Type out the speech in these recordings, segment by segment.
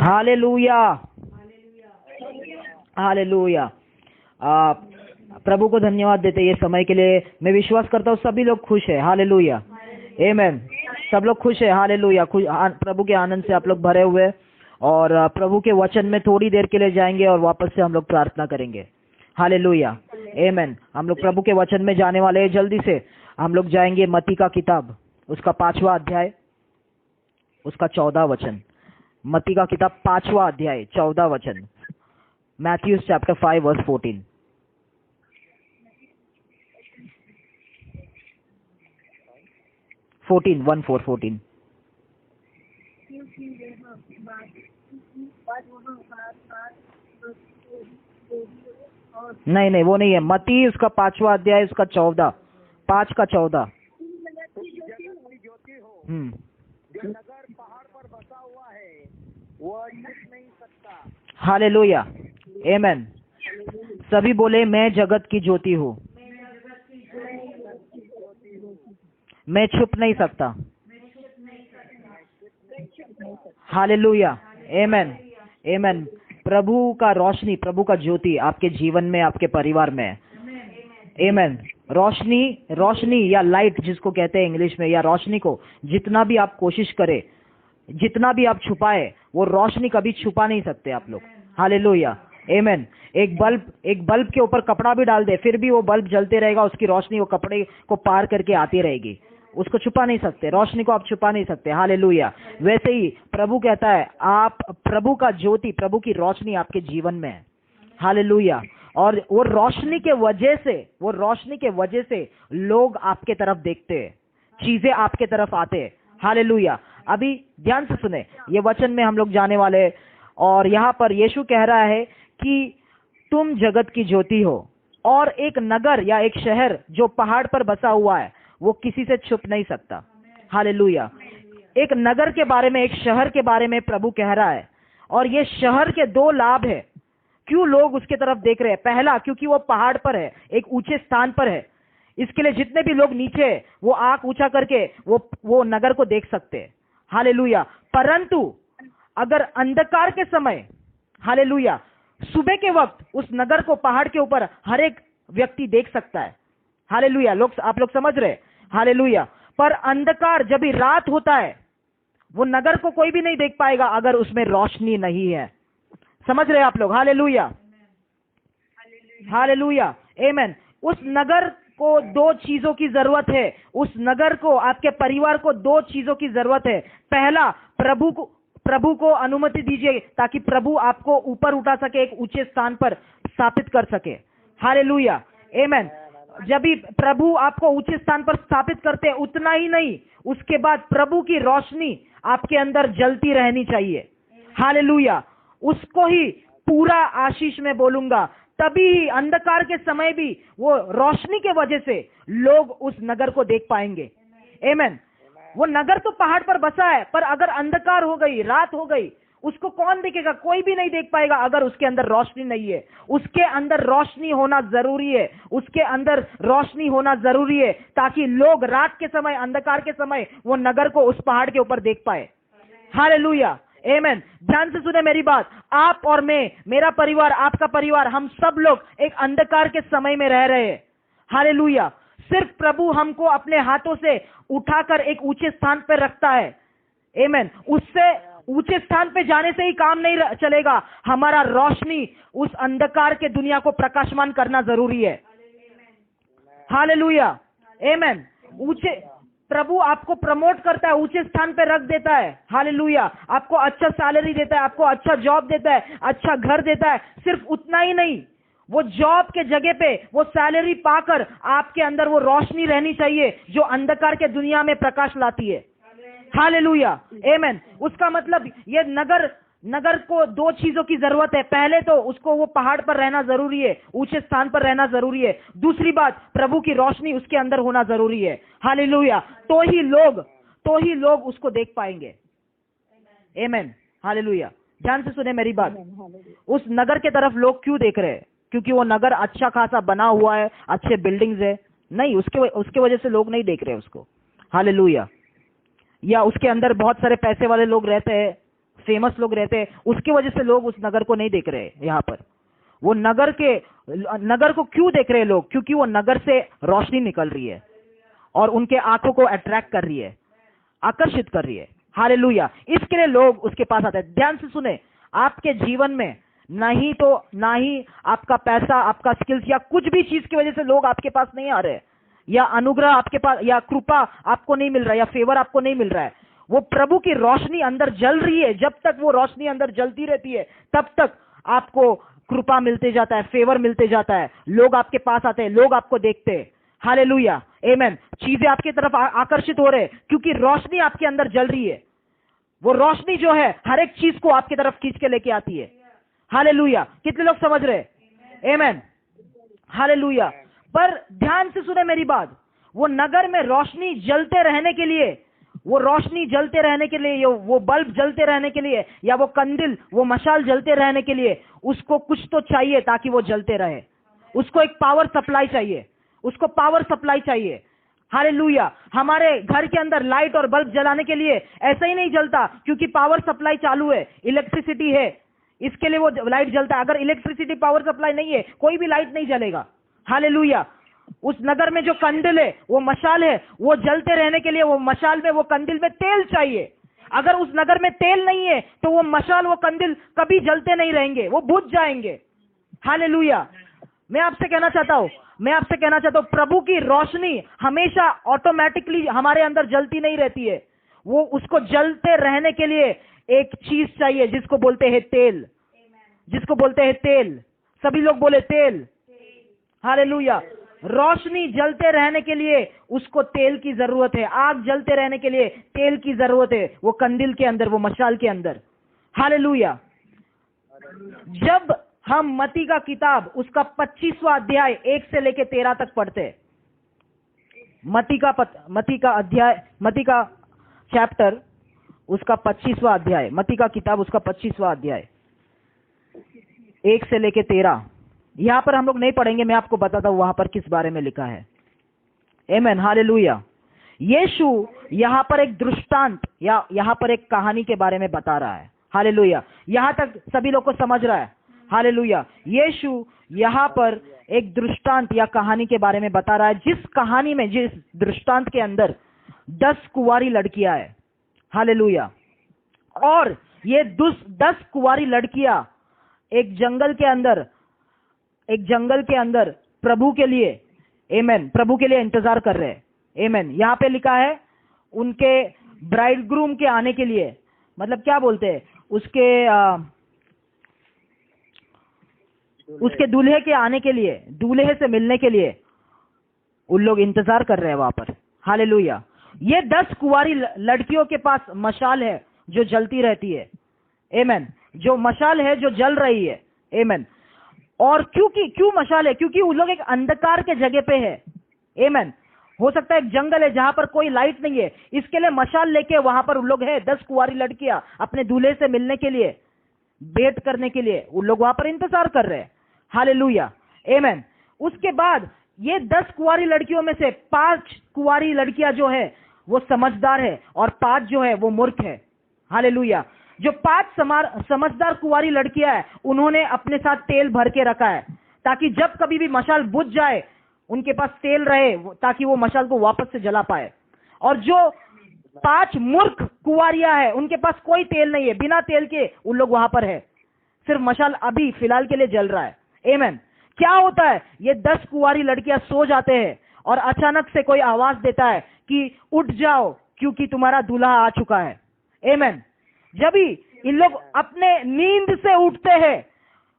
Hallelujah, hallelujah. प्रभु को धन्यवाद देते ये समय के लिए। मैं विश्वास करता हूँ सभी लोग खुश है। हालेलुया, आमीन। सब लोग खुश है। हालेलुया, प्रभु के आनंद से आप लोग भरे हुए। और प्रभु के वचन में थोड़ी देर के लिए जाएंगे और वापस से हम लोग प्रार्थना करेंगे। हालेलुया, आमीन। हम लोग प्रभु के वचन में जाने वाले हैं। जल्दी से हम लोग जाएंगे मत्ती का किताब, उसका 5वां अध्याय, उसका 14 वचन। मत्ती का किताब 5वां अध्याय 14 वचन। Matthew chapter 5 verse 14। नहीं, वो नहीं है। मत्ती उसका 5वां अध्याय, उसका 14, 5 का 14। जो नगर पहाड़ पर बसा हुआ है वह छुप नहीं सकता। हालेलुया, आमीन। सभी बोले, मैं जगत की ज्योति हूँ, मैं छुप नहीं सकता। हालेलुया, आमीन, आमीन। प्रभु का रोशनी, प्रभु का ज्योति आपके जीवन में, आपके परिवार में, आमीन। रोशनी या लाइट जिसको कहते हैं इंग्लिश में, या रोशनी को जितना भी आप कोशिश करें, जितना भी आप छुपाए, वो रोशनी कभी छुपा नहीं सकते आप लोग। हालेलुया, आमीन। एक बल्ब के ऊपर कपड़ा भी डाल दे, फिर भी वो बल्ब जलते रहेगा, उसकी रोशनी वो कपड़े को पार करके आती रहेगी। उसको छुपा नहीं सकते, रोशनी को आप छुपा नहीं सकते। हालेलुया। वैसे ही प्रभु कहता है, आप प्रभु का ज्योति, प्रभु की रोशनी आपके जीवन में है। हालेलुया। और वो रोशनी के वजह से लोग आपके तरफ देखते हैं, चीजें आपके तरफ आते हैं। हालेलुया। अभी ध्यान से सुने, ये वचन में हम लोग जाने वाले हैं। और यहाँ पर यीशु कह रहा है कि तुम जगत की ज्योति हो, और एक नगर या एक शहर जो पहाड़ पर बसा हुआ है वो किसी से छुप नहीं सकता। हालेलुया। एक नगर के बारे में, एक शहर के बारे में प्रभु कह रहा है। और ये शहर के 2 लाभ है क्यों लोग उसके तरफ देख रहे हैं। पहला, क्योंकि वो पहाड़ पर है, एक ऊंचे स्थान पर है, इसके लिए जितने भी लोग नीचे है वो आंख ऊंचा करके वो नगर को देख सकते हैं। हालेलुया। परंतु अगर अंधकार के समय, हालेलुया, सुबह के वक्त उस नगर को पहाड़ के ऊपर हर एक व्यक्ति देख सकता है। हालेलुया। आप लोग समझ रहे? हालेलुया। पर अंधकार, जब भी रात होता है, वो नगर को कोई भी नहीं देख पाएगा अगर उसमें रोशनी नहीं है। समझ रहे आप लोग? हालेलुया, हालेलुया, आमीन। उस नगर को 2 चीजों की जरूरत है। उस नगर को, आपके परिवार को 2 चीजों की जरूरत है। पहला, प्रभु को अनुमति दीजिए ताकि प्रभु आपको ऊपर उठा सके, एक ऊंचे स्थान पर स्थापित कर सके। हालेलुया, आमीन। जब भी प्रभु आपको ऊंचे स्थान पर स्थापित करते हैं, उतना ही नहीं, उसके बाद प्रभु की रोशनी आपके अंदर जलती रहनी चाहिए। हालेलुया। उसको ही पूरा आशीष में बोलूंगा, तभी ही अंधकार के समय भी वो रोशनी के वजह से लोग उस नगर को देख पाएंगे। आमीन। वो नगर तो पहाड़ पर बसा है, पर अगर अंधकार हो गई, रात हो गई, उसको कौन देखेगा? कोई भी नहीं देख पाएगा अगर उसके अंदर रोशनी नहीं है। उसके अंदर रोशनी होना जरूरी है, उसके अंदर रोशनी होना जरूरी है, ताकि लोग रात के समय, अंधकार के समय वो नगर को उस पहाड़ के ऊपर देख पाए। हालेलुया, आमीन। ध्यान से सुने मेरी बात। आप और मैं, मेरा परिवार, आपका परिवार, हम सब लोग एक अंधकार के समय में रह रहे हैं। हालेलुया। सिर्फ प्रभु हमको अपने हाथों से उठाकर एक ऊंचे स्थान पर रखता है। आमीन। उससे ऊंचे स्थान पे जाने से ही काम नहीं चलेगा। हमारा रोशनी उस अंधकार के दुनिया को प्रकाशमान करना जरूरी है। हालेलुया, आमीन। प्रभु आपको प्रमोट करता है, ऊंचे स्थान पे रख देता है। हालेलुया। आपको अच्छा सैलरी देता है, आपको अच्छा जॉब देता है, अच्छा घर देता है। सिर्फ उतना ही नहीं, वो जॉब के जगह पे वो सैलरी पाकर आपके अंदर वो रोशनी रहनी चाहिए जो अंधकार के दुनिया में प्रकाश लाती है। हालेलुया, आमीन। उसका मतलब ये नगर को 2 चीजों की जरूरत है। पहले तो उसको वो पहाड़ पर रहना जरूरी है, ऊंचे स्थान पर रहना जरूरी है। दूसरी बात, प्रभु की रोशनी उसके अंदर होना जरूरी है। हालेलुया। तो ही लोग उसको देख पाएंगे। आमीन, हालेलुया। ध्यान से सुने मेरी बात। उस नगर के तरफ लोग क्यों देख रहे हैं? क्योंकि वो नगर अच्छा खासा बना हुआ है, अच्छे बिल्डिंग्स है? नहीं, उसके वजह से लोग नहीं देख रहे उसको। हालेलुया। या उसके अंदर बहुत सारे पैसे वाले लोग रहते हैं? फेमस लोग रहते हैं, उसकी वजह से लोग उस नगर को नहीं देख रहे यहाँ पर। वो नगर को क्यों देख रहे हैं लोग? क्योंकि वो नगर से रोशनी निकल रही है और उनके आंखों को अट्रैक्ट कर रही है, आकर्षित कर रही है। हालेलुया। इसके लिए लोग उसके पास आते हैं। ध्यान से सुने, आपके जीवन में ना ही आपका पैसा, आपका स्किल्स या कुछ भी चीज की वजह से लोग आपके पास नहीं आ रहे, या अनुग्रह आपके पास, या कृपा आपको नहीं मिल रहा है, या फेवर आपको नहीं मिल रहा है। वो प्रभु की रोशनी अंदर जल रही है। जब तक वो रोशनी अंदर जलती रहती है तब तक आपको कृपा मिलते जाता है, फेवर मिलते जाता है, लोग आपके पास आते हैं, लोग आपको देखते हैं। हालेलुया, आमेन। चीजें आपकी तरफ आकर्षित हो रहे हैं क्योंकि रोशनी आपके अंदर जल रही है। वो रोशनी जो है हर एक चीज को आपकी तरफ खींच के लेके आती है। हालेलुया। कितने लोग समझ रहे? आमेन, हालेलुया। पर ध्यान से सुने मेरी बात, वो नगर में रोशनी जलते रहने के लिए, वो रोशनी जलते रहने के लिए, वो बल्ब जलते रहने के लिए, या वो कंदिल, वो मशाल जलते रहने के लिए उसको कुछ तो चाहिए ताकि वो जलते रहे। उसको एक पावर सप्लाई चाहिए, उसको पावर सप्लाई चाहिए। हालेलुया। हमारे घर के अंदर लाइट और बल्ब जलाने के लिए ऐसा ही नहीं जलता क्योंकि पावर सप्लाई चालू है, इलेक्ट्रिसिटी है, इसके लिए वो लाइट जलता है। अगर इलेक्ट्रिसिटी पावर सप्लाई नहीं है, कोई भी लाइट नहीं जलेगा। हालेलुया। उस नगर में जो कंदिल है, वो मशाल है, वो जलते रहने के लिए वो मशाल में, वो कंदिल में तेल चाहिए। अगर उस नगर में तेल नहीं है तो वो मशाल, वो कंदिल कभी जलते नहीं रहेंगे, वो बुझ जाएंगे। हालेलुया। मैं आपसे कहना चाहता हूं प्रभु की रोशनी हमेशा ऑटोमेटिकली हमारे अंदर जलती नहीं रहती है। वो उसको जलते रहने के लिए एक चीज चाहिए जिसको बोलते हैं तेल, जिसको बोलते हैं तेल। सभी लोग बोले तेल। हालेलुया। रोशनी जलते रहने के लिए उसको तेल की जरूरत है। आग जलते रहने के लिए तेल की जरूरत है, वो कंदिल के अंदर, वो मशाल के अंदर। हालेलुया। जब हम मत्ती का किताब उसका 25वां अध्याय 1 से लेके 13 तक पढ़ते, मत्ती का चैप्टर उसका 25वां अध्याय, मत्ती का किताब उसका 25वां अध्याय 1 से लेके 13, यहां पर हम लोग नहीं पढ़ेंगे, मैं आपको बताता हूं वहां पर किस बारे में लिखा है। आमेन, हालेलुया। यीशु यहां पर एक दृष्टांत या यहां पर एक कहानी के बारे में बता रहा है। हालेलुया। यहां तक सभी लोग को समझ रहा है? हालेलुया। यीशु यहां पर एक दृष्टांत या कहानी के बारे में बता रहा है, जिस कहानी में, जिस दृष्टांत के अंदर 10 कुंवारी लड़कियां है। हालेलुया। और ये 10 कुंवारी लड़कियां एक जंगल के अंदर प्रभु के लिए, आमेन, प्रभु के लिए इंतजार कर रहे हैं। आमेन। यहां पे लिखा है उनके ब्राइडग्रूम के आने के लिए, मतलब क्या बोलते हैं, उसके दूल्हे के आने के लिए, दूल्हे से मिलने के लिए उन लोग इंतजार कर रहे हैं वहां पर। हालेलुया। ये 10 कुंवारी लड़कियों के पास मशाल है जो जलती रहती है। आमेन। जो मशाल है जो जल रही है। आमेन। और क्यों मशाल है? क्योंकि उन लोग एक अंधकार के जगह पे है। आमेन। हो सकता है एक जंगल है जहां पर कोई लाइट नहीं है, इसके लिए मशाल लेके वहां पर उन लोग है। 10 कुंवारी लड़कियां अपने दूल्हे से मिलने के लिए, भेंट करने के लिए उन लोग वहां पर इंतजार कर रहे हैं। हालेलुया। आमेन। उसके बाद ये 10 कुंवारी लड़कियों में से 5 कुंवारी लड़कियां जो है वो समझदार है और 5 जो है वो मूर्ख है। हालेलुया। जो 5 समझदार कुंवारी लड़कियां है, उन्होंने अपने साथ तेल भर के रखा है ताकि जब कभी भी मशाल बुझ जाए उनके पास तेल रहे, ताकि वो मशाल को वापस से जला पाए। और जो 5 मूर्ख कुंवारियां है, उनके पास कोई तेल नहीं है, बिना तेल के उन लोग वहां पर है, सिर्फ मशाल अभी फिलहाल के लिए जल रहा है। आमेन। क्या होता है, ये 10 कुंवारी लड़कियां सो जाते हैं और अचानक से कोई आवाज देता है कि उठ जाओ क्योंकि तुम्हारा दूल्हा आ चुका है। आमेन। जब भी इन लोग अपने नींद से उठते हैं,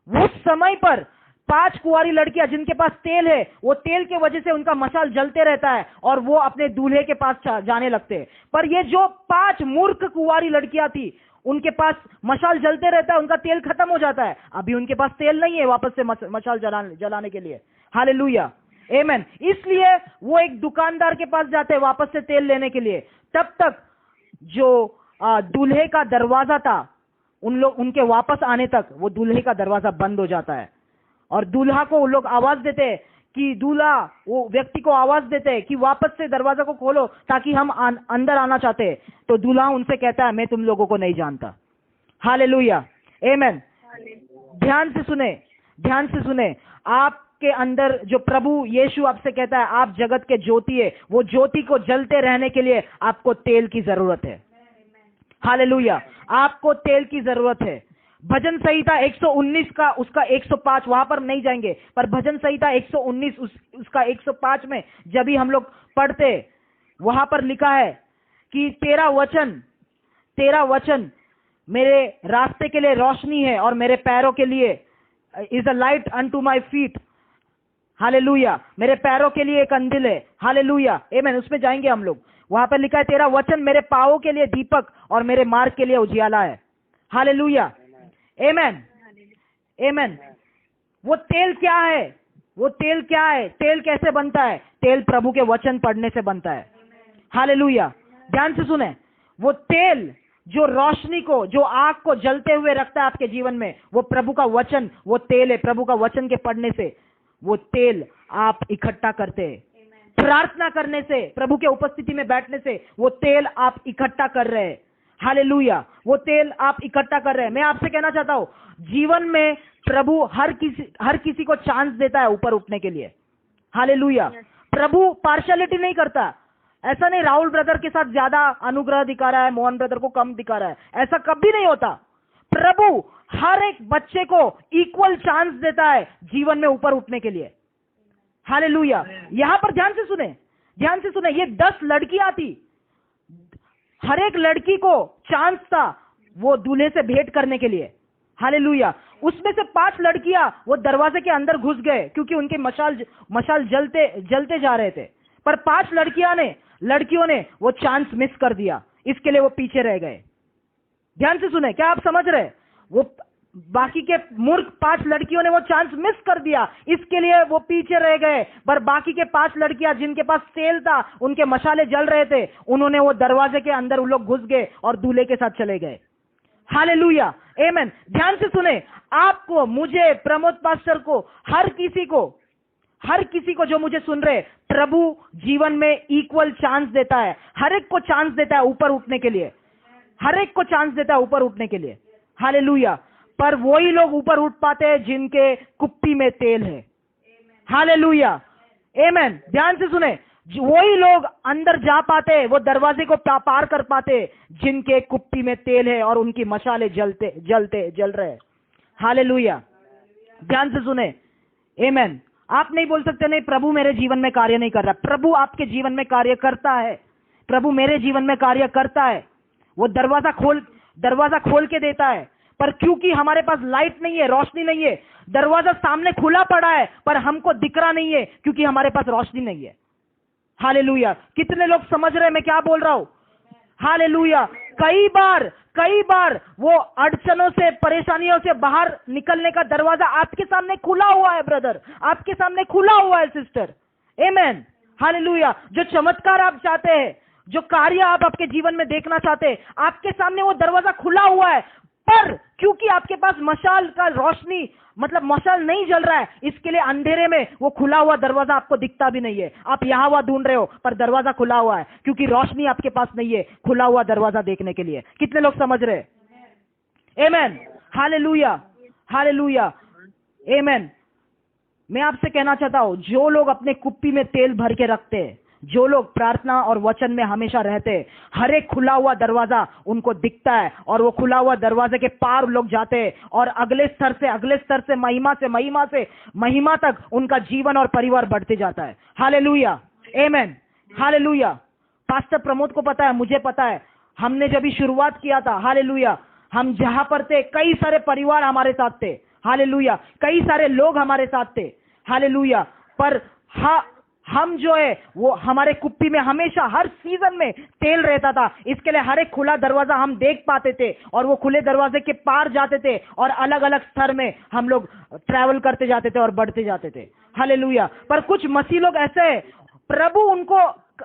उस समय पर 5 कुंवारी लड़कियां जिनके पास तेल है, वो तेल के वजह से उनका मशाल जलते रहता है और वो अपने दूल्हे के पास जाने लगते हैं। पर ये जो 5 मूर्ख कुंवारी लड़कियां थी, उनके पास मशाल जलते रहता है, उनका तेल खत्म हो जाता है, अभी उनके पास तेल नहीं है वापस से मशाल जलाने के लिए। हालेलुया। आमेन। इसलिए वो एक दुकानदार के पास जाते हैं वापस से तेल लेने के लिए। तब तक जो दूल्हे का दरवाजा था, उनके वापस आने तक वो दूल्हे का दरवाजा बंद हो जाता है और दूल्हा को वो लोग आवाज देते हैं कि वो व्यक्ति को आवाज देते हैं कि वापस से दरवाजा को खोलो ताकि हम अंदर आना चाहते हैं। तो दूल्हा उनसे कहता है, मैं तुम लोगों को नहीं जानता। हालेलुया, आमेन। ध्यान से सुने, ध्यान से सुने। आपके अंदर जो प्रभु यीशु आपसे कहता है आप जगत के ज्योति है, वो ज्योति को जलते रहने के लिए आपको तेल की जरूरत है। हालेलुया, आपको तेल की जरूरत है। भजन संहिता 119 का उसका 105, वहां पर नहीं जाएंगे, पर भजन संहिता 119 उसका 105 में जब भी हम लोग पढ़ते, वहां पर लिखा है कि तेरा वचन मेरे रास्ते के लिए रोशनी है और मेरे पैरों के लिए is a light unto my feet. Hallelujah, मेरे पैरों के लिए एक अंधिल है। हालेलुया, आमेन। उसमें जाएंगे हम लोग। वहां पर लिखा है तेरा वचन मेरे पांवों के लिए दीपक और मेरे मार्ग के लिए उजियाला है। हालेलुया, आमेन, आमेन। वो तेल क्या है? वो तेल क्या है? तेल कैसे बनता है? तेल प्रभु के वचन पढ़ने से बनता है। हालेलुया, ध्यान से सुने। वो तेल जो रोशनी को, जो आग को जलते हुए रखता है आपके जीवन में, वो प्रभु का वचन, वो तेल है। प्रभु का वचन के पढ़ने से वो तेल आप इकट्ठा करते हैं। प्रार्थना करने से, प्रभु के उपस्थिति में बैठने से वो तेल आप इकट्ठा कर रहे हैं। हालेलुया, वो तेल आप इकट्ठा कर रहे हैं। मैं आपसे कहना चाहता हूं, जीवन में प्रभु हर किसी को चांस देता है ऊपर उठने के लिए। हालेलुया, प्रभु पार्शियलिटी नहीं करता। ऐसा नहीं राहुल ब्रदर के साथ ज्यादा अनुग्रह दिखा रहा है, मोहन ब्रदर को कम दिखा रहा है, ऐसा कभी नहीं होता। प्रभु हर एक बच्चे को इक्वल चांस देता है जीवन में ऊपर उठने के लिए। हालेलुया, यहां पर ध्यान से सुने, ध्यान से सुने। ये 10 लड़कियां थी, हर एक लड़की को चांस था वो दूल्हे से भेंट करने के लिए। हालेलुया, उसमें से 5 लड़कियां वो दरवाजे के अंदर घुस गए क्योंकि उनके मशाल जलते जा रहे थे, पर 5 लड़कियों ने वो चांस मिस कर दिया, इसके लिए वो पीछे रह गए। ध्यान से सुने, क्या आप समझ रहे? वो बाकी के मूर्ख 5 लड़कियों ने वो चांस मिस कर दिया, इसके लिए वो पीछे रह गए। पर बाकी के 5 लड़कियां जिनके पास तेल था, उनके मशाले जल रहे थे, उन्होंने वो दरवाजे के अंदर उन लोग घुस गए और दूल्हे के साथ चले गए। हालेलुया, आमेन। ध्यान से सुने, आपको, मुझे, प्रमोद पास्टर को, हर किसी को जो मुझे सुन रहे, प्रभु जीवन में इक्वल चांस देता है। हर एक को चांस देता है ऊपर उठने के लिए, हर एक को चांस देता है ऊपर उठने के लिए। हालेलुया, पर वही लोग ऊपर उठ पाते हैं जिनके कुप्पी में तेल है। हालेलुया, आमेन। ध्यान से सुने, वही लोग अंदर जा पाते, वो दरवाजे को पार कर पाते जिनके कुप्पी में तेल है और उनकी मशाले जल रहे हैं। हालेलुया, ध्यान से सुने, आमेन। आप नहीं बोल सकते नहीं प्रभु मेरे जीवन में कार्य नहीं कर रहा। प्रभु आपके जीवन में कार्य करता है। प्रभु मेरे जीवन में कार्य करता है। वो दरवाजा खोल के देता है, पर क्योंकि हमारे पास लाइट नहीं है, रोशनी नहीं है, दरवाजा सामने खुला पड़ा है पर हमको दिख रहा नहीं है क्योंकि हमारे पास रोशनी नहीं है। हालेलुया, कितने लोग समझ रहे हैं मैं क्या बोल रहा हूं? हालेलुया, कई बार वो अड़चनों से, परेशानियों से बाहर निकलने का दरवाजा आपके सामने खुला हुआ है ब्रदर, आपके सामने खुला हुआ है सिस्टर। आमेन, हालेलुया। जो चमत्कार आप चाहते हैं, जो कार्य आप आपके जीवन में देखना चाहते हैं, आपके सामने वो दरवाजा खुला हुआ है, पर क्योंकि आपके पास मशाल का रोशनी, मतलब मशाल नहीं जल रहा है, इसके लिए अंधेरे में वो खुला हुआ दरवाजा आपको दिखता भी नहीं है। आप यहां वहां ढूंढ रहे हो पर दरवाजा खुला हुआ है क्योंकि रोशनी आपके पास नहीं है खुला हुआ दरवाजा देखने के लिए। कितने लोग समझ रहे? आमेन, हालेलुया, हालेलुया, आमेन। मैं आपसे कहना चाहता हूं, जो लोग अपने कुप्पी में तेल भर के रखते हैं, जो लोग प्रार्थना और वचन में हमेशा रहते हैं, हर एक खुला हुआ दरवाजा उनको दिखता है और वो खुला हुआ दरवाजे के पार लोग जाते हैं और अगले स्तर से महिमा तक उनका जीवन और परिवार बढ़ते जाता है। हालेलुया, आमेन, हालेलुया। पास्टर प्रमोद को पता है, मुझे पता है, हमने जब शुरुआत किया था, हालेलुया, हम जहां पर थे कई सारे परिवार हमारे साथ थे। हालेलुया, कई सारे लोग हमारे साथ थे। हालेलुया, पर हम जो है वो हमारे कुप्पी में हमेशा हर सीजन में तेल रहता था, इसके लिए हर एक खुला दरवाजा हम देख पाते थे और वो खुले दरवाजे के पार जाते थे और अलग अलग स्तर में हम लोग ट्रैवल करते जाते थे और बढ़ते जाते थे। हालेलुया, पर कुछ मसीह लोग ऐसे हैं,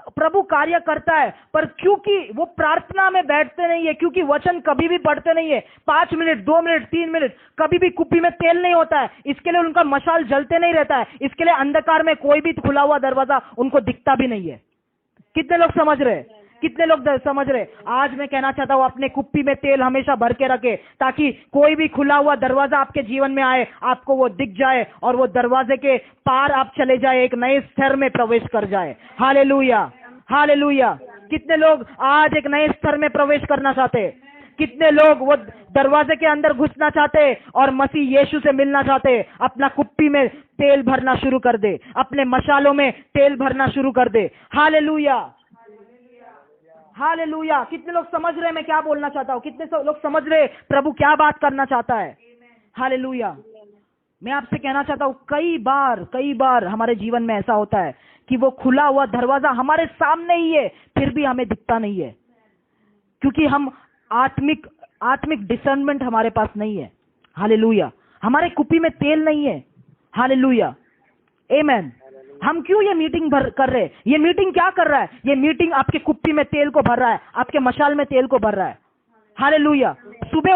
प्रभु कार्य करता है पर क्योंकि वो प्रार्थना में बैठते नहीं है, क्योंकि वचन कभी भी पढ़ते नहीं है, 5 मिनट 2 मिनट 3 मिनट, कभी भी कुप्पी में तेल नहीं होता है, इसके लिए उनका मशाल जलते नहीं रहता है, इसके लिए अंधकार में कोई भी खुला हुआ दरवाजा उनको दिखता भी नहीं है। कितने लोग समझ रहे? कितने लोग समझ रहे? आज मैं कहना चाहता हूँ अपने कुप्पी में तेल हमेशा भर के रखे, ताकि कोई भी खुला हुआ दरवाजा आपके जीवन में आए, आपको वो दिख जाए और वो दरवाजे के पार आप चले जाए, एक नए स्तर में प्रवेश कर जाए। Hallelujah, hallelujah. कितने लोग आज एक नए स्तर में प्रवेश करना चाहते? कितने लोग वो दरवाजे के अंदर घुसना चाहते और मसीह यीशु से मिलना चाहते? अपना कुप्पी में तेल भरना शुरू कर दे, अपने मशालों में तेल भरना शुरू कर दे। Hallelujah, hallelujah. कितने लोग समझ रहे मैं क्या बोलना चाहता हूँ? कितने लोग समझ रहे प्रभु क्या बात करना चाहता है? हालेलुया। मैं आपसे कहना चाहता हूँ, कई बार हमारे जीवन में ऐसा होता है कि वो खुला हुआ दरवाजा हमारे सामने ही है, फिर भी हमें दिखता नहीं है, क्योंकि हम आत्मिक डिसर्नमेंट हमारे पास नहीं है। हालेलुया। हमारे कुप्पी में तेल नहीं है। हालेलुया, आमेन। हम क्यों ये मीटिंग कर रहे हैं? ये मीटिंग क्या कर रहा है? ये मीटिंग आपके कुप्पी में तेल को भर रहा है, आपके मशाल में तेल को भर रहा है। हालेलुया। सुबह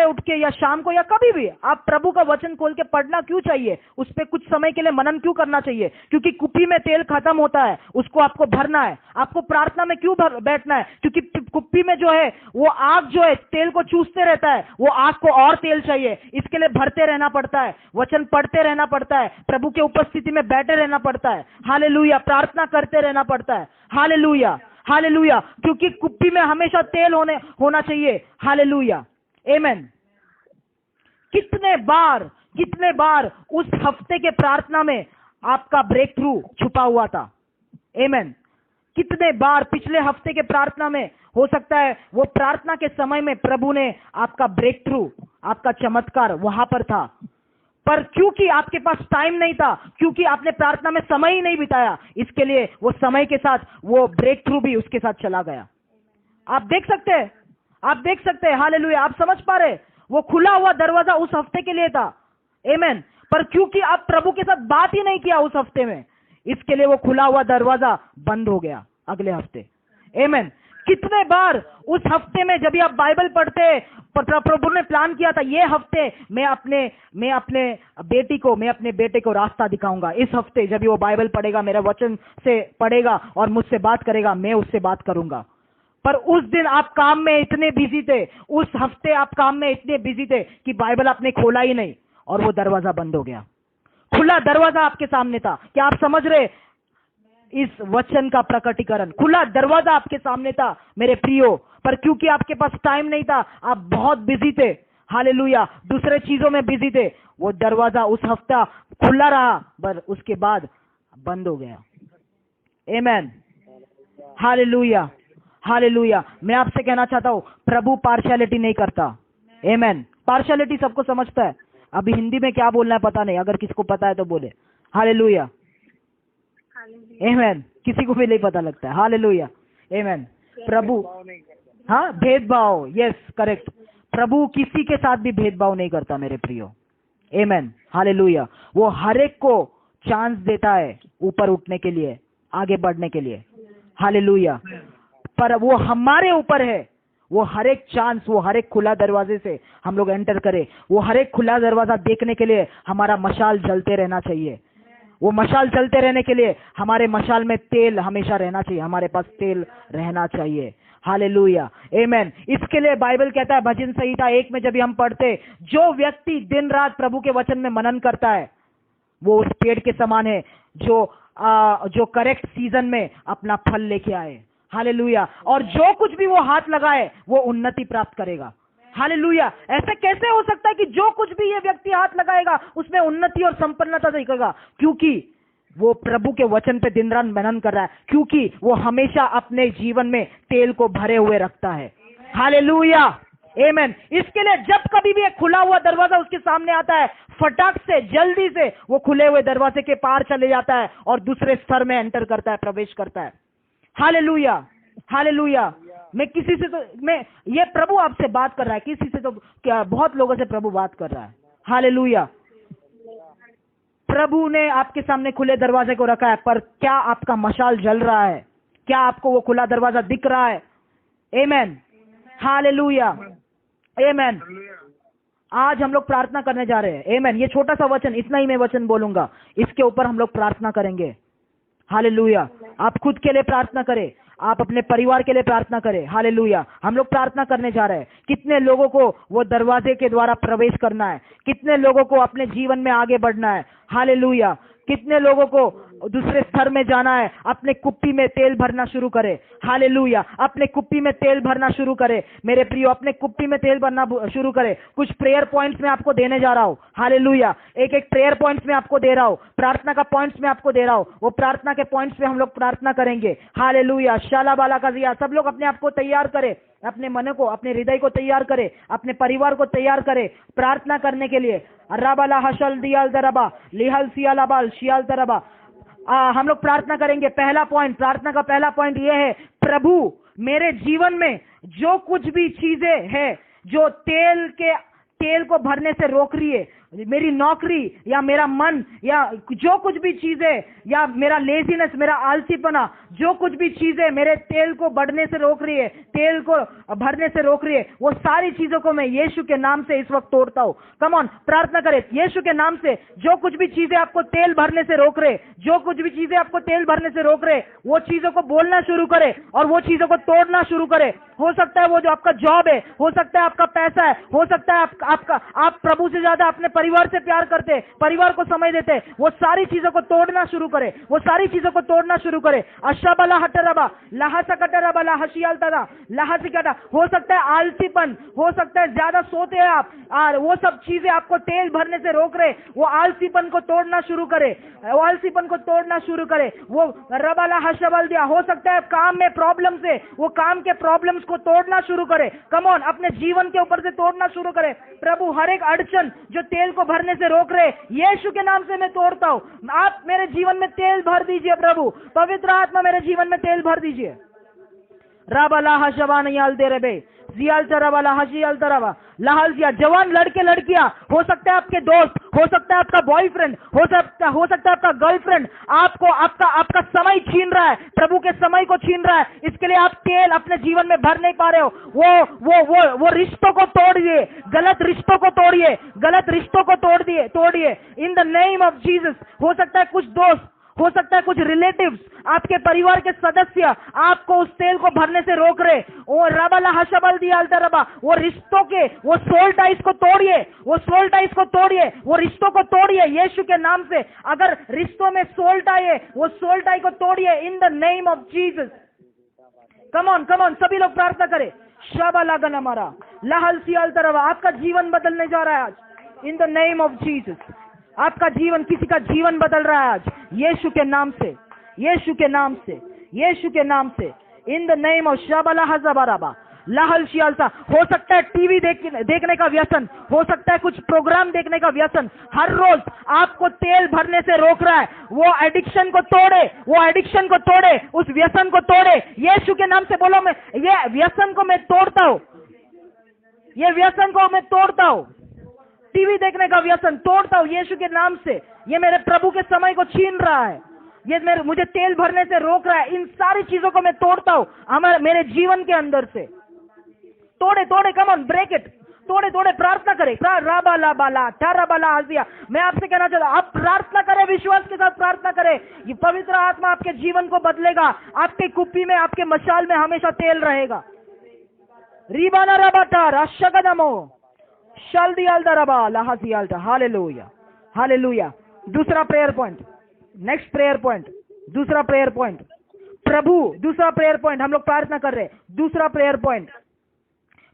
उठ के या शाम को या कभी भी आप प्रभु का वचन खोल के पढ़ना क्यों चाहिए? उस पर कुछ समय के लिए मनन क्यों करना चाहिए? क्योंकि कुप्पी में तेल खत्म होता है, उसको आपको भरना है। आपको प्रार्थना में क्यों बैठना है? क्योंकि कुप्पी में जो है वो आग जो है तेल को चूसते रहता है, वो आग को और तेल चाहिए, इसके लिए भरते रहना पड़ता है, वचन पढ़ते रहना पड़ता है, प्रभु के उपस्थिति में बैठे रहना पड़ता है। हालेलुया। प्रार्थना करते रहना पड़ता है। Hallelujah, hallelujah. क्योंकि कुप्पी में हमेशा तेल होना चाहिए। हालेलुया, आमेन। कितने बार उस हफ्ते के प्रार्थना में आपका ब्रेक थ्रू छुपा हुआ था? आमेन। कितने बार पिछले हफ्ते के प्रार्थना में हो सकता है वो प्रार्थना के समय में प्रभु ने आपका ब्रेक थ्रू, आपका चमत्कार वहां पर था, पर क्योंकि आपके पास टाइम नहीं था, क्योंकि आपने प्रार्थना में समय ही नहीं बिताया, इसके लिए वो समय के साथ वो ब्रेक थ्रू भी उसके साथ चला गया। आप देख सकते हैं, हालेलुया। आप समझ पा रहे? वो खुला हुआ दरवाजा उस हफ्ते के लिए था, आमेन, पर क्योंकि आप प्रभु के साथ बात ही नहीं किया उस हफ्ते में, इसके लिए वो खुला हुआ दरवाजा बंद हो गया अगले हफ्ते। आमेन। कितने बार उस हफ्ते में जब आप बाइबल पढ़ते, प्रभु ने प्लान किया था ये हफ्ते मैं अपने बेटे को रास्ता दिखाऊंगा। इस हफ्ते जब वो बाइबल पढ़ेगा, मेरा वचन से पढ़ेगा और मुझसे बात करेगा, मैं उससे बात करूंगा। पर उस दिन आप काम में इतने बिजी थे, उस हफ्ते आप काम में इतने बिजी थे कि बाइबल आपने खोला ही नहीं और वो दरवाजा बंद हो गया। खुला दरवाजा आपके सामने था। क्या आप समझ रहे? इस वचन का प्रकटीकरण, खुला दरवाजा आपके सामने था मेरे प्रियो, पर क्योंकि आपके पास टाइम नहीं था, आप बहुत बिजी थे, हालेलुया, दूसरे चीजों में बिजी थे, वो दरवाजा उस हफ्ता खुला रहा, पर उसके बाद बंद हो गया। आमेन, हालेलुया, हालेलुया। मैं आपसे कहना चाहता हूं, प्रभु पार्शियलिटी नहीं करता। आमेन। पार्शियलिटी सबको समझता है। अभी हिंदी में क्या बोलना है पता नहीं, अगर किसको पता है तो बोले। हालेलुया, आमेन। किसी को भी नहीं पता लगता है। हालेलुया, आमेन। प्रभु, हाँ, भेदभाव, यस, करेक्ट। प्रभु किसी के साथ भी भेदभाव नहीं करता मेरे प्रियो। आमेन, हालेलुया। वो हर एक को चांस देता है ऊपर उठने के लिए, आगे बढ़ने के लिए। हालेलुया। पर वो हमारे ऊपर है, वो हर एक चांस, वो हर एक खुला दरवाजे से हम लोग एंटर करें। वो हर एक खुला दरवाजा देखने के लिए हमारा मशाल जलते रहना चाहिए। वो मशाल चलते रहने के लिए हमारे मशाल में तेल हमेशा रहना चाहिए, हमारे पास तेल रहना चाहिए। हालेलुया, आमेन। इसके लिए बाइबल कहता है भजन संहिता 1 में जब हम पढ़ते, जो व्यक्ति दिन रात प्रभु के वचन में मनन करता है वो उस पेड़ के समान है जो करेक्ट सीजन में अपना फल लेके आए। हालेलुया। और जो कुछ भी वो हाथ लगाए वो उन्नति प्राप्त करेगा। हालेलुया। ऐसे कैसे हो सकता है कि जो कुछ भी ये व्यक्ति हाथ लगाएगा उसमें उन्नति और संपन्नता दिखेगा? क्योंकि वो प्रभु के वचन पे दिन रात मनन कर रहा है, क्योंकि वो हमेशा अपने जीवन में तेल को भरे हुए रखता है। हालेलुया, आमेन। इसके लिए जब कभी भी एक खुला हुआ दरवाजा उसके सामने आता है, फटाक से, जल्दी से वो खुले हुए दरवाजे के पार चले जाता है और दूसरे स्तर में एंटर करता है, प्रवेश करता है। Hallelujah, hallelujah. ये प्रभु आपसे बात कर रहा है, किसी से तो क्या, बहुत लोगों से प्रभु बात कर रहा है। हालेलुया। प्रभु ने आपके सामने खुले दरवाजे को रखा है, पर क्या आपका मशाल जल रहा है? क्या आपको वो खुला दरवाजा दिख रहा है? आमेन, हालेलुया, आमेन। आज हम लोग प्रार्थना करने जा रहे हैं। आमेन। ये छोटा सा वचन, इतना ही मैं वचन बोलूंगा, इसके ऊपर हम लोग प्रार्थना करेंगे। हालेलुया। आप खुद के लिए प्रार्थना करें, आप अपने परिवार के लिए प्रार्थना करें। हालेलुया। हम लोग प्रार्थना करने जा रहे हैं। कितने लोगों को वो दरवाजे के द्वारा प्रवेश करना है, कितने लोगों को अपने जीवन में आगे बढ़ना है। हालेलुया। कितने लोगों को दूसरे स्तर में जाना है। अपने कुप्पी में तेल भरना शुरू करें। हालेलुया। अपने कुप्पी में तेल भरना शुरू करें मेरे प्रियो, अपने कुप्पी में तेल भरना शुरू करें। कुछ प्रेयर पॉइंट्स में आपको देने जा रहा हूं। हालेलुया। एक एक प्रेयर पॉइंट्स में आपको दे रहा हूं, प्रार्थना का पॉइंट्स में आपको दे रहा हूं। वो प्रार्थना के पॉइंट्स पे हम लोग प्रार्थना करेंगे। हालेलुया। शाला बाला का जिया। सब लोग अपने आप को तैयार करें, अपने मन को, अपने हृदय को तैयार करें, अपने परिवार को तैयार करें प्रार्थना करने के लिए। राबाला हशल दियाल दरबा लिहल सियालाबाल शियाल तरबा। हम लोग प्रार्थना करेंगे। पहला पॉइंट, प्रार्थना का पहला पॉइंट ये है, प्रभु मेरे जीवन में जो कुछ भी चीजें हैं जो तेल को भरने से रोक रही है, मेरी नौकरी या मेरा मन या जो कुछ भी चीजें, या मेरा लेजीनेस, मेरा आलसीपना, जो कुछ भी चीजें मेरे तेल को बढ़ने से रोक रही है, तेल को भरने से रोक रही है, वो सारी चीजों को मैं यीशु के नाम से इस वक्त तोड़ता हूं। कम ऑन, प्रार्थना करें। यीशु के नाम से जो कुछ भी चीजें आपको तेल भरने से रोक रहे, जो कुछ भी चीजें आपको तेल भरने से रोक रहे, वो चीजों को बोलना शुरू करें और वो चीजों को तोड़ना शुरू करें। हो सकता है वो जो आपका जॉब है, हो सकता है आपका पैसा है, हो सकता है आप प्रभु से ज्यादा अपने परिवार से प्यार करते, परिवार को समय देते, वो सारी चीजों को तोड़ना शुरू करें, वो सारी चीजों को तोड़ना शुरू करें। अशबला हटरबा लहसकटरबा लहशियालतरा लहसिकटा। हो सकता है आलसीपन, हो सकता है ज्यादा सोते हैं आप, और वो सब चीजें आपको तेल भरने से रोक रहे, वो आलसीपन को तोड़ना शुरू करे, वो आलसीपन को तोड़ना शुरू करे। वो रबाला हशबल दिया। हो सकता है काम में प्रॉब्लम से, वो काम के प्रॉब्लम्स को तोड़ना शुरू करे। कम ऑन, अपने जीवन के ऊपर से तोड़ना शुरू करे। प्रभु हर एक अड़चन जो तेल को भरने से रोक रहे, यीशु के नाम से मैं तोड़ता हूं। आप मेरे जीवन में तेल भर दीजिए प्रभु, पवित्र आत्मा मेरे जीवन में तेल भर दीजिए। राबाला हशबान याल दे रबे जियाल तरवाला हजियाल तरवा लाहल जिया। जवान लड़के लड़कियां, हो सकता है आपके दोस्त, हो सकता है आपका बॉयफ्रेंड, हो सकता है आपका गर्लफ्रेंड आपको आपका समय छीन रहा है, प्रभु के समय को छीन रहा है। इसके लिए आप तेल अपने जीवन में भर नहीं पा रहे हो। वो रिश्तों को तोड़िए, गलत रिश्तों को तोड़िए, गलत रिश्तों को तोड़िए in the name of Jesus. हो सकता है कुछ दोस्त, हो सकता है कुछ रिलेटिव्स, आपके परिवार के सदस्य आपको उस तेल को भरने से रोक रहे। वो रबला हशबल दिया रबा, वो रिश्तों के वो सोल टाइज को तोड़िए, वो सोल टाइज को तोड़िए, वो रिश्तों को तोड़िए यीशु के नाम से। अगर रिश्तों में सोल टाई है, वो सोल टाई को तोड़िए in the name of Jesus. Come on, सभी लोग प्रार्थना करें। शबा लगन हमारा लहल सियाल तरवा। आपका जीवन बदलने जा रहा है आज इन द नेम ऑफ जीसस। आपका जीवन, किसी का जीवन बदल रहा है आज यीशु के नाम से, यीशु के नाम से, यीशु के नाम से इन द नेम ऑफ शबला हजबराबा लाहल शियालता। हो सकता है टीवी देखने का व्यसन, हो सकता है कुछ प्रोग्राम देखने का व्यसन हर रोज आपको तेल भरने से रोक रहा है। वो एडिक्शन को तोड़े, वो एडिक्शन को तोड़े, उस व्यसन को तोड़े यीशु के नाम से। बोलो, मैं ये व्यसन को मैं तोड़ता हूं, ये व्यसन को मैं तोड़ता हूं। टीवी देखने का व्यसन तोड़ता हूं यीशु के नाम से। ये मेरे प्रभु के समय को छीन रहा है, ये मुझे तेल भरने से रोक रहा है। इन सारी चीजों को मैं तोड़ता हूं मेरे जीवन के अंदर से। तोड़े, कम ऑन, ब्रेक इट। तोड़े, प्रार्थना करें। राबाला बाला टाराबाला हजिया। मैं आपसे कहना चाहता हूं, आप प्रार्थना करें, विश्वास के साथ प्रार्थना करें। ये पवित्र आत्मा आपके जीवन को बदलेगा। आपके कुप्पी में, आपके मशाल में हमेशा तेल रहेगा। रीबाना रबाटा राशगदमो हालेलुया, हालेलुया। दूसरा prayer point, next prayer point, दूसरा प्रेयर पॉइंट। प्रभु, दूसरा प्रेयर पॉइंट हम लोग प्रार्थना कर रहे हैं। दूसरा प्रेयर पॉइंट,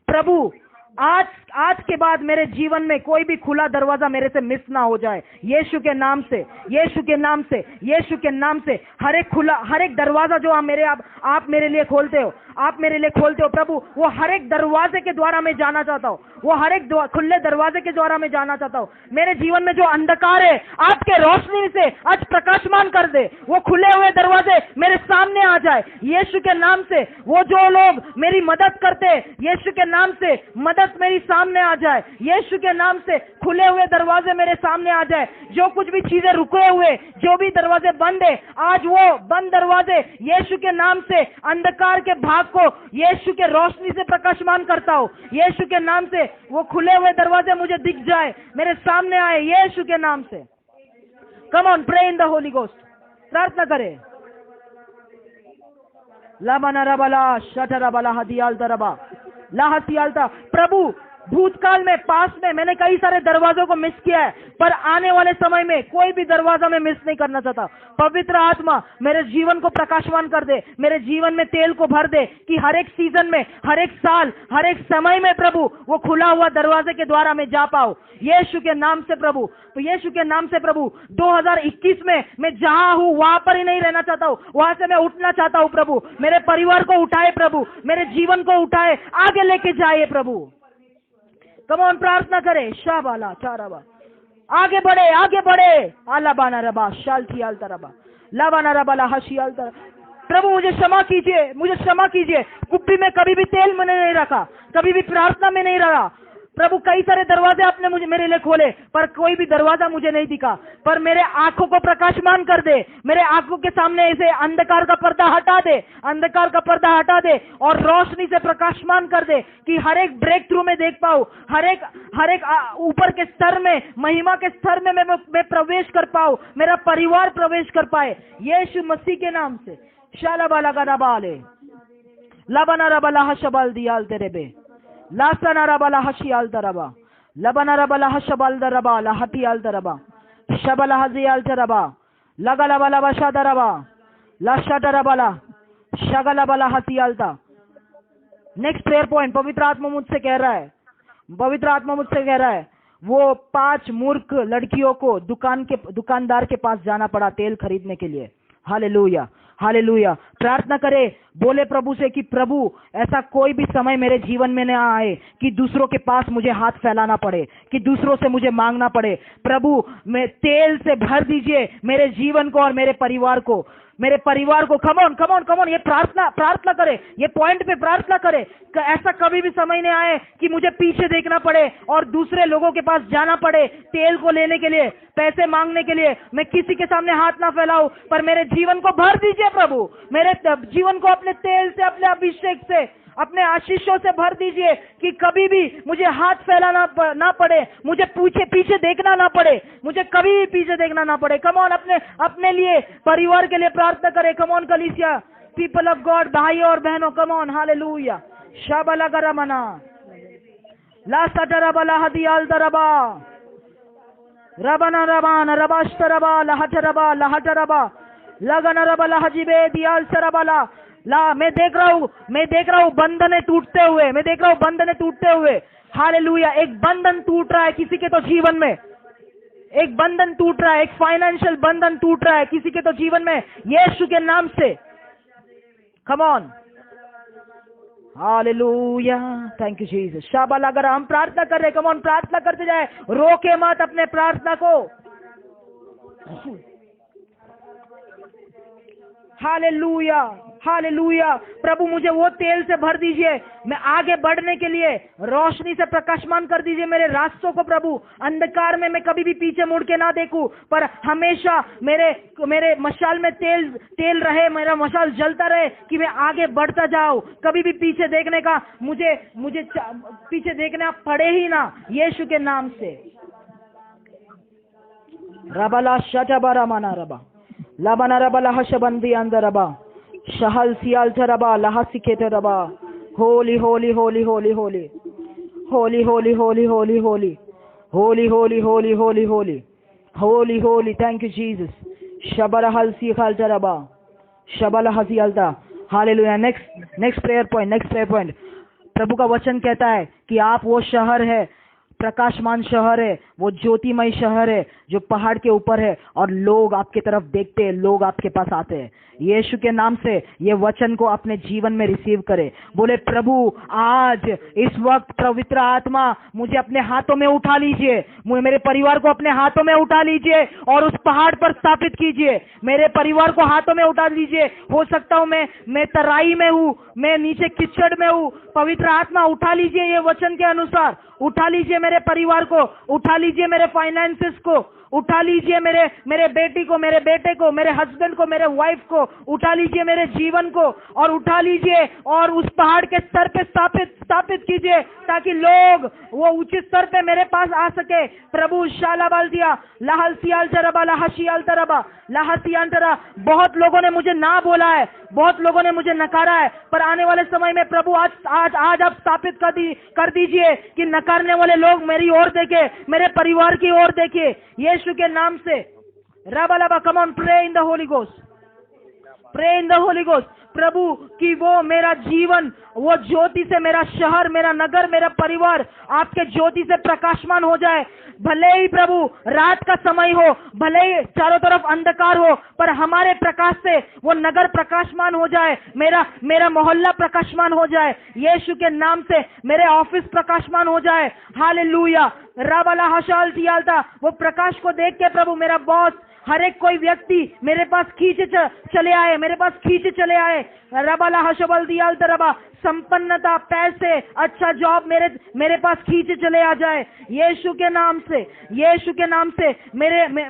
प्रभु आज के बाद मेरे जीवन में कोई भी खुला दरवाजा मेरे से मिस ना हो जाए यीशु के नाम से, यीशु के नाम से, यीशु के नाम से। हर एक दरवाजा जो आप मेरे लिए खोलते हो, आप मेरे लिए खोलते हो प्रभु, वो हर एक दरवाजे के द्वारा मैं जाना चाहता हूँ, वो हर एक खुले दरवाजे के द्वारा मैं जाना चाहता हूँ। मेरे जीवन में जो अंधकार है आपके रोशनी से आज प्रकाशमान कर दे। वो खुले हुए दरवाजे मेरे सामने आ जाए यीशु के नाम से। वो जो लोग मेरी मदद करते यीशु के नाम से, मदद मेरी सामने आ जाए यीशु के नाम से। खुले हुए दरवाजे मेरे सामने आ जाए। जो कुछ भी चीजें रुके हुए, जो भी दरवाजे बंद है, आज वो बंद दरवाजे यीशु के नाम से अंधकार के भाग को यीशु के रोशनी से प्रकाशमान करता हूं यीशु के नाम से। वो खुले हुए दरवाजे मुझे दिख जाए, मेरे सामने आए यीशु के नाम से। Come on, pray in the holy ghost. प्रार्थना करें। लाबानाराबाला शटराबाला हदियालतरबा लाहसियालता। प्रभु भूतकाल में पास में मैंने कई सारे दरवाजों को मिस किया है, पर आने वाले समय में कोई भी दरवाजा मैं मिस नहीं करना चाहता। पवित्र आत्मा मेरे जीवन को प्रकाशमान कर दे, मेरे जीवन में तेल को भर दे कि हर एक सीजन में, हर एक साल, हर एक समय में प्रभु वो खुला हुआ दरवाजे के द्वारा मैं जा पाऊं, यीशु के नाम से प्रभु। तो यीशु के नाम से प्रभु 2021 में मैं जहां हूं वहां पर ही नहीं रहना चाहता हूं, वहां से मैं उठना चाहता हूं प्रभु। मेरे परिवार को उठाए प्रभु, मेरे जीवन को उठाए, आगे लेके जाइए प्रभु। कम ऑन, प्रार्थना करे। शाबाला चाराबा, आगे बढ़े, आगे बढ़े। आलाबाना रबा शालथियाल तरबा लाबाना रबाला हशियाल तरबा। प्रभु मुझे क्षमा कीजिए, मुझे क्षमा कीजिए। कुप्पी में कभी भी तेल मैंने नहीं रखा, कभी भी प्रार्थना में नहीं रहा प्रभु। कई सारे दरवाजे आपने मुझे मेरे लिए खोले, पर कोई भी दरवाजा मुझे नहीं दिखा। पर मेरे आंखों को प्रकाशमान कर दे, मेरे आंखों के सामने ऐसे अंधकार का पर्दा हटा दे, अंधकार का पर्दा हटा दे और रोशनी से प्रकाशमान कर दे कि हर एक ब्रेक थ्रू में देख पाऊं, हर एक ऊपर के स्तर में, महिमा के स्तर में मैं प्रवेश कर पाऊं, मेरा परिवार प्रवेश कर पाए, यीशु मसीह के नाम से। शालाबाला गनाबाले लाबाना रबाला हशबाल दियाल तेरे बे लासना रबाला हशियाल तरबा लबना रबाला हशबाल दरबा लहतियाल तरबा शबला हजियाल तरबा लगला बला बशा दरबा लाशा दरबाला शगला बला हतियालता। नेक्स्ट प्रेयर पॉइंट, पवित्र आत्मा मुझसे कह रहा है, पवित्र आत्मा मुझसे कह रहा है, वो 5 मूर्ख लड़कियों को दुकानदार के पास जाना पड़ा तेल खरीदने के लिए। Hallelujah, hallelujah. प्रार्थना करे, बोले प्रभु से कि प्रभु ऐसा कोई भी समय मेरे जीवन में ना आए कि दूसरों के पास मुझे हाथ फैलाना पड़े, कि दूसरों से मुझे मांगना पड़े। प्रभु मैं तेल से भर दीजिए मेरे जीवन को और मेरे परिवार को, मेरे परिवार को। कमॉन, ये प्रार्थना करे, ये पॉइंट पे प्रार्थना करे। ऐसा कभी भी समय नहीं आए कि मुझे पीछे देखना पड़े और दूसरे लोगों के पास जाना पड़े तेल को लेने के लिए, पैसे मांगने के लिए। मैं किसी के सामने हाथ ना फैलाऊं, पर मेरे जीवन को भर दीजिए प्रभु, मेरे जीवन को अपने तेल से, अपने अभिषेक से, अपने आशीषों से भर दीजिए कि कभी भी मुझे हाथ फैलाना ना पड़े, मुझे पीछे देखना ना पड़े, मुझे कभी भी पीछे देखना ना पड़े। कम ऑन, अपने लिए, परिवार के लिए प्रार्थना करें। कम ऑन कलीसिया, पीपल ऑफ गॉड, भाई और बहनों, कम ऑन। हालेलुया। शाबाला गरामना लासा डराबला हदियाल दरबा रबना रबान रबाश्तरबा लहटरबा लहटरबा लगन रबला हजीबे दियाल सरबला ला। मैं देख रहा हूँ बंधने टूटते हुए, मैं देख रहा हूँ बंधने टूटते हुए। हालेलुया। एक बंधन टूट रहा है किसी के तो जीवन में, एक बंधन टूट रहा है, एक फाइनेंशियल बंधन टूट रहा है किसी के तो जीवन में, यीशु के नाम से। Come on, hallelujah, thank you Jesus. शाबाला अगर हम प्रार्थना कर रहे, कम ऑन, प्रार्थना करते जाए, रोके मत अपने प्रार्थना को। Hallelujah, hallelujah. प्रभु मुझे वो तेल से भर दीजिए, मैं आगे बढ़ने के लिए रोशनी से प्रकाशमान कर दीजिए मेरे रास्तों को प्रभु। अंधकार में मैं कभी भी पीछे मुड़ के ना देखूं, पर हमेशा मेरे मशाल में तेल रहे, मेरा मशाल जलता रहे कि मैं आगे बढ़ता जाऊं। कभी भी पीछे देखने का मुझे पीछे देखना पड़े ही ना, यीशु के नाम से। रबला शटबरा मना रबा लाबना रबला हशबंदी अंदर रबा शहल सियाल रबा लहसिकेत रबा। Holy holy holy holy holy holy holy holy holy holy holy holy holy holy holy holy holy. Thank you Jesus. शबला हलसी खालता रबा शबला हसी अलता। हालेलुया। नेक्स्ट प्रेयर पॉइंट, प्रभु का वचन कहता है कि आप वो शहर है, प्रकाशमान शहर है, वो ज्योतिमय शहर है जो पहाड़ के ऊपर है, और लोग आपके तरफ देखते हैं, लोग आपके पास आते हैं। यीशु के नाम से ये वचन को अपने जीवन में रिसीव करें। बोले प्रभु आज इस वक्त पवित्र आत्मा मुझे अपने हाथों में उठा लीजिए, मेरे परिवार को अपने हाथों में उठा लीजिए और उस पहाड़ पर स्थापित कीजिए। मेरे परिवार को हाथों में उठा लीजिए। हो सकता हूं मैं तराई में हूं, मैं नीचे कीचड़ में हूं, पवित्र आत्मा उठा लीजिए, ये वचन के अनुसार उठा लीजिए मेरे परिवार को, उठा लीजिए मेरे फाइनेंसेस को, उठा लीजिए मेरे बेटी को, मेरे बेटे को, मेरे हस्बैंड को, मेरे वाइफ को, उठा लीजिए मेरे जीवन को, और उठा लीजिए और उस पहाड़ के स्तर पे स्थापित कीजिए, ताकि लोग वो उचित स्तर पे मेरे पास आ सके। प्रभु शालाबाल दिया लाहल सियाल तरबा लाहशियाल तरबा लाहसियान तरा। बहुत लोगों ने मुझे ना बोला है, बहुत लोगों ने मुझे नकारा है, पर आने वाले समय में प्रभु आज आप स्थापित कर दीजिए कि नकारने वाले लोग मेरी ओर देखे, मेरे परिवार की ओर देखे, यीशु के नाम से। रबा लबा, come on, pray in the holy ghost, pray in the holy ghost. प्रभु कि वो मेरा जीवन, वो ज्योति से मेरा शहर, मेरा नगर, मेरा परिवार आपके ज्योति से प्रकाशमान हो जाए। भले ही प्रभु रात का समय हो, भले ही चारों तरफ अंधकार हो, पर हमारे प्रकाश से वो नगर प्रकाशमान हो जाए, मेरा मोहल्ला प्रकाशमान हो जाए, यीशु के नाम से मेरे ऑफिस प्रकाशमान हो जाए। हालेलुया। राबाला हशाल दियालता, वो प्रकाश को देख के प्रभु मेरा बॉस, हर एक कोई व्यक्ति मेरे पास खींचे चले आए, मेरे पास खींचे चले आए। रबाला हशबल दियाल तरबा, संपन्नता, पैसे, अच्छा जॉब मेरे पास खींचे चले आ जाए, यीशु के नाम से, यीशु के नाम से।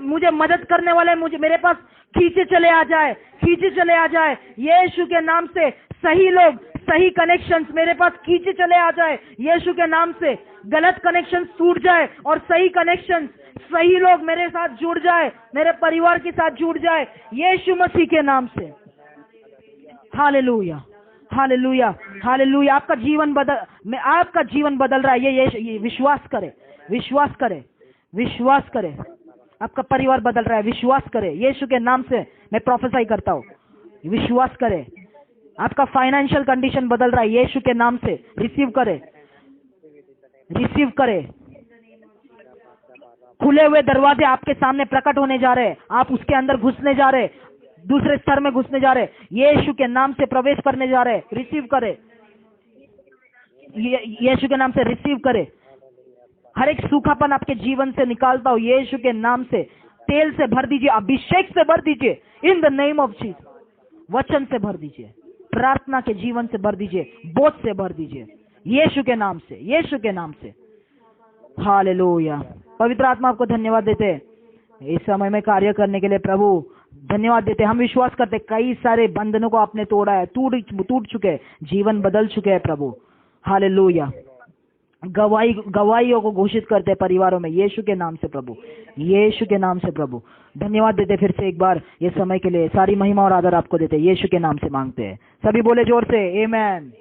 मुझे मदद करने वाले मेरे पास खींचे चले आ जाए, खींचे चले आ जाए, यीशु के नाम से। सही लोग, सही कनेक्शंस मेरे पास खींचे चले आ जाए, यीशु के नाम से। गलत कनेक्शंस टूट जाए और सही कनेक्शंस, सही लोग मेरे साथ जुड़ जाए, मेरे परिवार के साथ जुड़ जाए, यीशु मसीह के नाम से। Hallelujah, hallelujah, hallelujah. आपका जीवन बदल रहा है। ये विश्वास करे, विश्वास करे, विश्वास करे। आपका परिवार बदल रहा है, विश्वास करे। यीशु के नाम से मैं प्रोफेसाई करता हूँ, विश्वास करे। आपका फाइनेंशियल कंडीशन बदल रहा है, यीशु के नाम से रिसीव करे, रिसीव करे। खुले हुए दरवाजे आपके सामने प्रकट होने जा रहे हैं, आप उसके अंदर घुसने जा रहे, दूसरे स्तर में घुसने जा रहे, यीशु के नाम से प्रवेश करने जा रहे। रिसीव करे, यीशु के नाम से रिसीव करे। हर एक सूखापन आपके जीवन से निकालता हूं यीशु के नाम से। तेल से भर दीजिए, अभिषेक से भर दीजिए, इन द नेम ऑफ जीसस। वचन से भर दीजिए, प्रार्थना के जीवन से भर दीजिए, बोझ से भर दीजिए, यीशु के नाम से, यीशु के नाम से। हालेलुया। पवित्र आत्मा आपको धन्यवाद देते हैं इस समय में कार्य करने के लिए। प्रभु धन्यवाद देते, हम विश्वास करते कई सारे बंधनों को आपने तोड़ा है, टूट चुके हैं, जीवन बदल चुके हैं प्रभु। हालेलुया। गवाहियों को घोषित करते हैं परिवारों में, यीशु के नाम से प्रभु, यीशु के नाम से प्रभु। धन्यवाद देते फिर से एक बार ये समय के लिए। सारी महिमा और आदर आपको देते, यीशु के नाम से मांगते हैं। सभी बोले जोर से आमेन।